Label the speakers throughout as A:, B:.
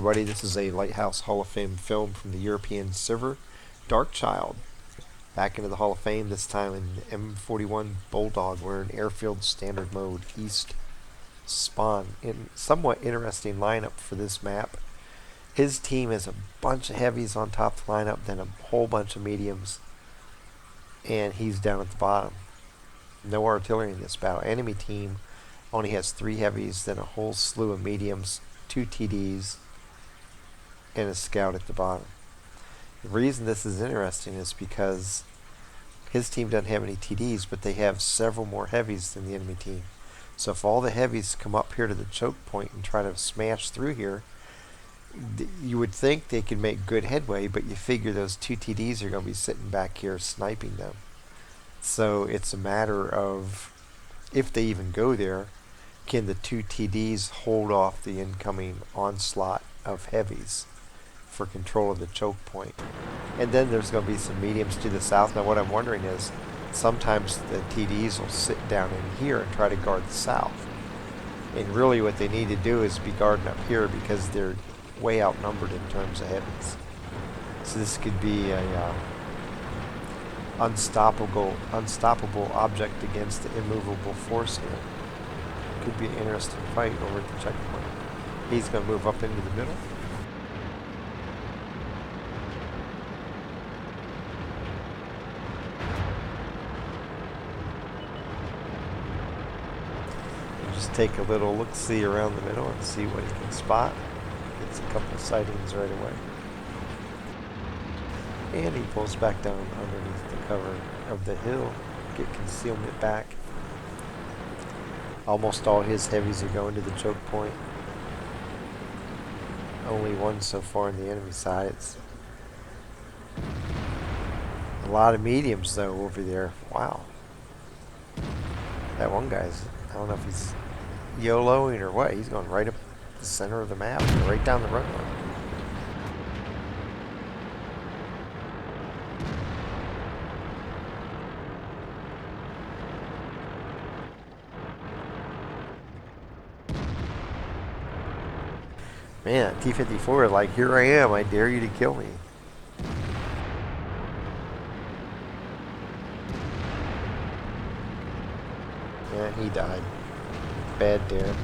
A: everybody, this is a Lighthouse Hall of Fame film from the European Silver, Dark Child. Back into the Hall of Fame, this time in M41 Bulldog. We're in Airfield Standard Mode, East Spawn. In somewhat interesting lineup for this map. His team has a bunch of heavies on top of the lineup, then a whole bunch of mediums, and he's down at the bottom. No artillery in this battle. Enemy team only has 3 heavies, then a whole slew of mediums, 2 TDs, and a scout at the bottom. The reason this is interesting is because his team doesn't have any TDs, but they have several more heavies than the enemy team. So if all the heavies come up here to the choke point and try to smash through here, you would think they could make good headway, but you figure those 2 TDs are going to be sitting back here sniping them. So it's a matter of, if they even go there, can the 2 TDs hold off the incoming onslaught of heavies for control of the choke point. And then there's going to be some mediums to the south. Now what I'm wondering is, sometimes the TDs will sit down in here and try to guard the south. And really what they need to do is be guarding up here because they're way outnumbered in terms of heavies. So this could be a unstoppable object against the immovable force here. Could be an interesting fight over at the checkpoint. He's going to move up into the middle. We'll just take a little look-see around the middle and see what he can spot. Gets a couple of sightings right away. And he pulls back down underneath the cover of the hill, get concealment back. Almost all his heavies are going to the choke point. Only one so far on the enemy side. It's a lot of mediums though over there. Wow. That one guy's, I don't know if he's YOLOing or what. He's going right up the center of the map, right down the runway. Man, T-54 like, here I am, I dare you to kill me. Yeah, he died. Bad dare.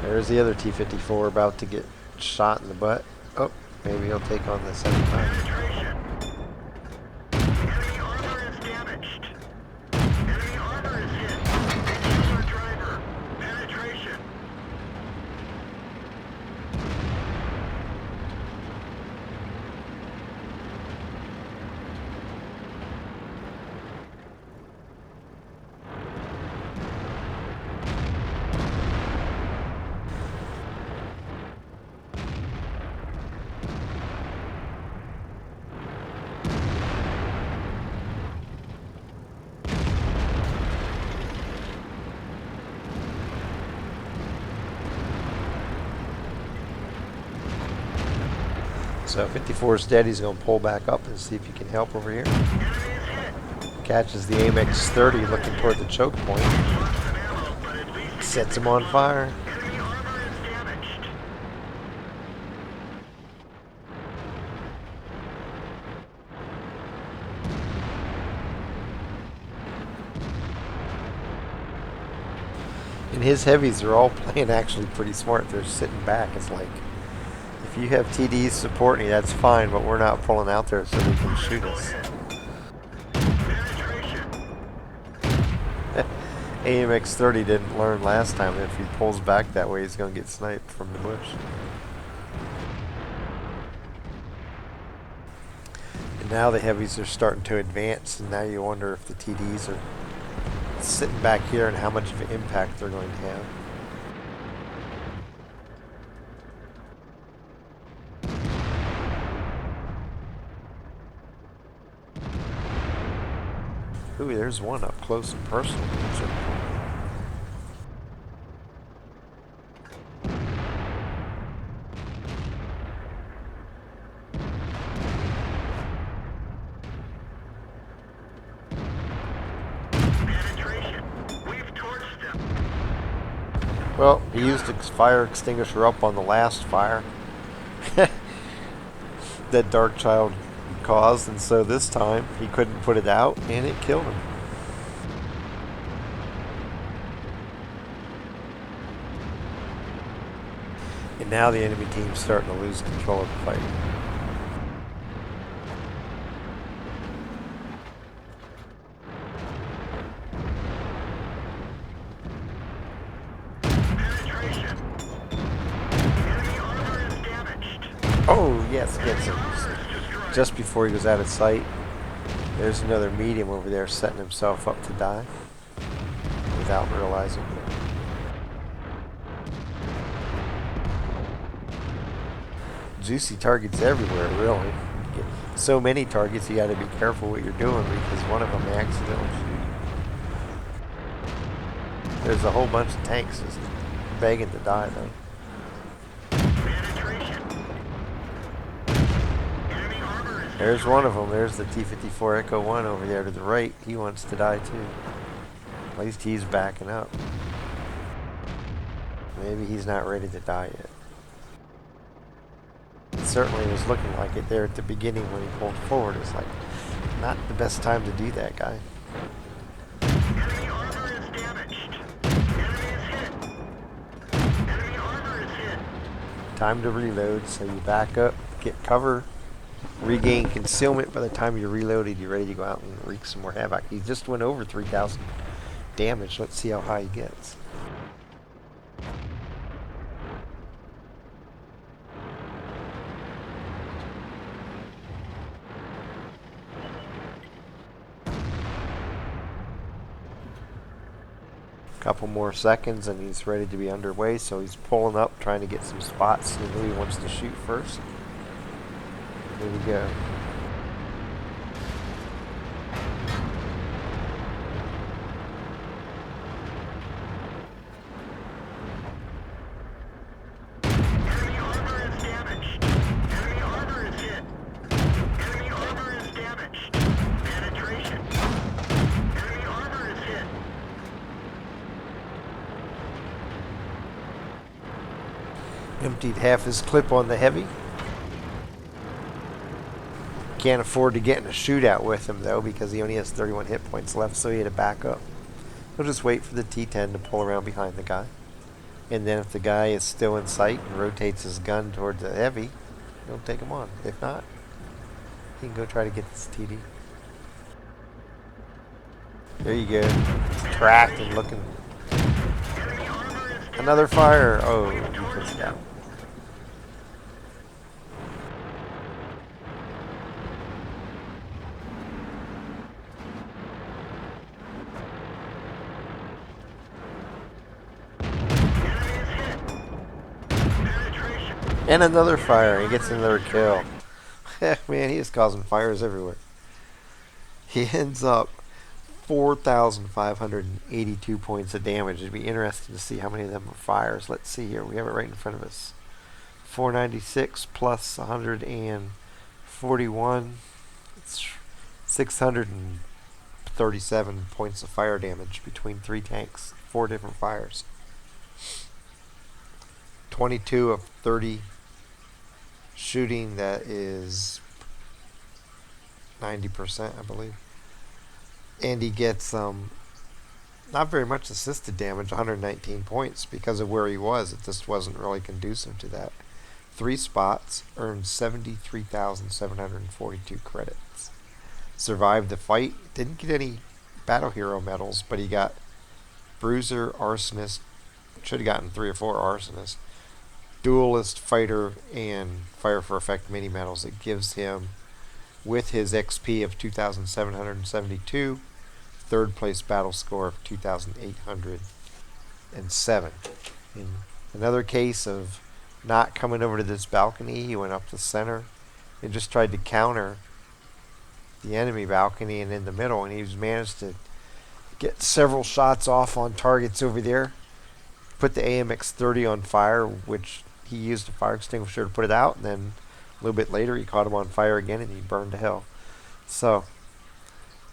A: There's the other T-54 about to get shot in the butt. Oh, maybe he'll take on the 75.
B: Enemy armor is damaged. Enemy armor is hit. Shoot our driver. Penetration.
A: So 54 is dead. He's going to pull back up and see if he can help over here. Catches the AMX 30 looking toward the choke point. Sets him on fire.
B: Enemy armor is damaged.
A: And his heavies are all playing actually pretty smart. They're sitting back. It's like, if you have TDs supporting you, that's fine, but we're not pulling out there so they can shoot us. AMX 30 didn't learn last time. If he pulls back that way, he's going to get sniped from the bush. And now the heavies are starting to advance, and now you wonder if the TDs are sitting back here and how much of an impact they're going to have. Ooh, there's one up close and personal. Well, he used the fire extinguisher up on the last fire that Darkchild caused, and so this time he couldn't put it out, and it killed him. And now the enemy team's starting to lose control of the fight.
B: Penetration. Enemy armor is damaged.
A: Oh, yes, gets him.
B: Armor is destroyed.
A: Just before he was out of sight, there's another medium over there setting himself up to die without realizing it. Juicy targets everywhere, really. You get so many targets, you got to be careful what you're doing because one of them may accidentally shoot. There's a whole bunch of tanks just begging to die, though.
B: Penetration. Enemy armor is
A: There's one of them. There's the T-54 Echo 1 over there to the right. He wants to die, too. At least he's backing up. Maybe he's not ready to die yet. Certainly was looking like it there at the beginning when he pulled forward. It's like not the best time to do that, guy.
B: Enemy armor is damaged. Enemy is hit. Enemy armor is hit.
A: Time to reload, so you back up, get cover, regain concealment. By the time you're reloaded, you're ready to go out and wreak some more havoc. He just went over 3,000 damage. Let's see how high he gets. Couple more seconds and he's ready to be underway, so he's pulling up, trying to get some spots and who he wants to shoot first. Here we go.
B: Enemy armor is damaged. Enemy armor is hit. Enemy armor is damaged. Penetration. Enemy armor is hit.
A: Emptied half his clip on the heavy. Can't afford to get in a shootout with him though because he only has 31 hit points left, so he had to back up. He'll just wait for the T-10 to pull around behind the guy. And then if the guy is still in sight and rotates his gun towards the heavy, he'll take him on. If not, he can go try to get this TD. There you go. It's tracked and looking.
B: Enemy armor is damaged.
A: Another fire. Oh, he puts it out.
B: Enemy is hit. Penetration.
A: And another fire. He gets another kill. Man, he is causing fires everywhere. He ends up 4,582 points of damage. It'd be interesting to see how many of them are fires. Let's see here. We have it right in front of us. 496 plus 141. It's 637 points of fire damage between 3 tanks. 4 different fires. 22 of 30 shooting. That is 90%, I believe. And he gets not very much assisted damage, 119 points, because of where he was. It just wasn't really conducive to that. 3 spots, earned 73,742 credits. Survived the fight, didn't get any battle hero medals, but he got bruiser, arsonist, should have gotten 3 or 4 arsonist, duelist, fighter, and fire for effect mini medals. It gives him, with his XP of 2,772, third place battle score of 2,807. In another case of not coming over to this balcony, he went up the center and just tried to counter the enemy balcony and in the middle, and he's managed to get several shots off on targets over there. Put the AMX-30 on fire, which he used a fire extinguisher to put it out, and then a little bit later he caught him on fire again and he burned to hell. So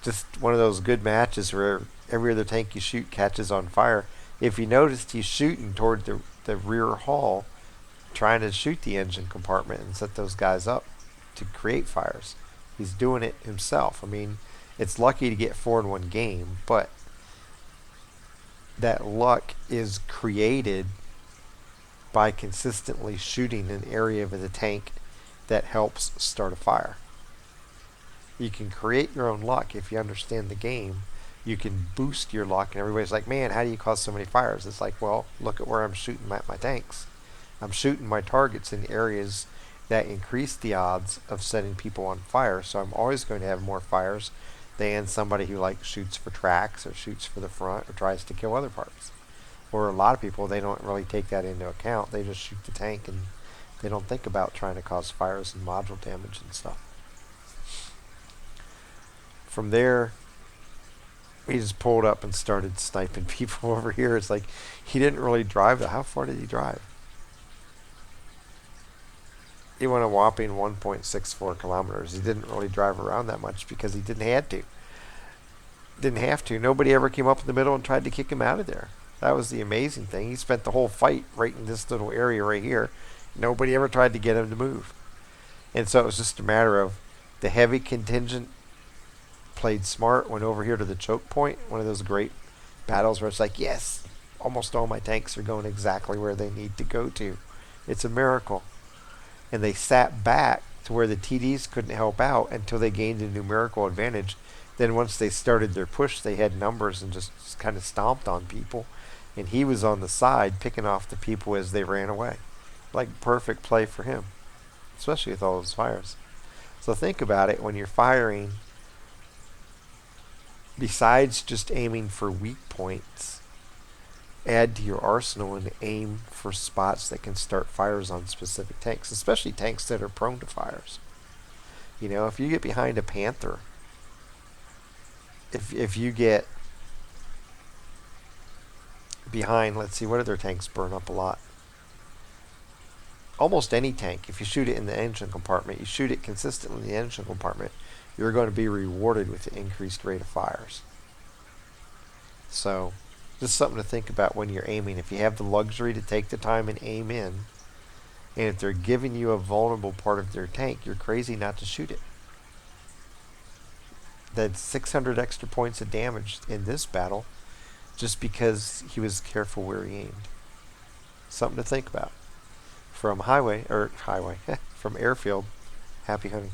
A: just one of those good matches where every other tank you shoot catches on fire. If you noticed, he's shooting toward the rear hull, trying to shoot the engine compartment and set those guys up to create fires. He's doing it himself. I mean, it's lucky to get 4 in one game, but that luck is created by consistently shooting an area of the tank that helps start a fire. You can create your own luck if you understand the game. You can boost your luck, and everybody's like, man, how do you cause so many fires? It's like, well, look at where I'm shooting my tanks. I'm shooting my targets in areas that increase the odds of setting people on fire, so I'm always going to have more fires than somebody who like shoots for tracks or shoots for the front or tries to kill other parts. Or a lot of people, they don't really take that into account. They just shoot the tank and they don't think about trying to cause fires and module damage and stuff. From there, he just pulled up and started sniping people over here. It's like he didn't really drive. How far did he drive? He went a whopping 1.64 kilometers. He didn't really drive around that much because he didn't have to. Didn't have to. Nobody ever came up in the middle and tried to kick him out of there. That was the amazing thing. He spent the whole fight right in this little area right here. Nobody ever tried to get him to move. And so it was just a matter of the heavy contingent played smart, went over here to the choke point, one of those great battles where it's like, yes, almost all my tanks are going exactly where they need to go to. It's a miracle. And they sat back to where the TDs couldn't help out until they gained a numerical advantage. Then once they started their push, they had numbers and just kind of stomped on people. And he was on the side picking off the people as they ran away. Like perfect play for him, especially with all those fires. So think about it when you're firing. Besides just aiming for weak points, add to your arsenal and aim for spots that can start fires on specific tanks, especially tanks that are prone to fires. You know, if you get behind a Panther, if you get behind, let's see, what other tanks burn up a lot? Almost any tank, if you shoot it in the engine compartment, you shoot it consistently in the engine compartment, you're going to be rewarded with the increased rate of fires. So, just something to think about when you're aiming. If you have the luxury to take the time and aim in, and if they're giving you a vulnerable part of their tank, you're crazy not to shoot it. That's 600 extra points of damage in this battle just because he was careful where he aimed. Something to think about. From from Airfield, happy hunting.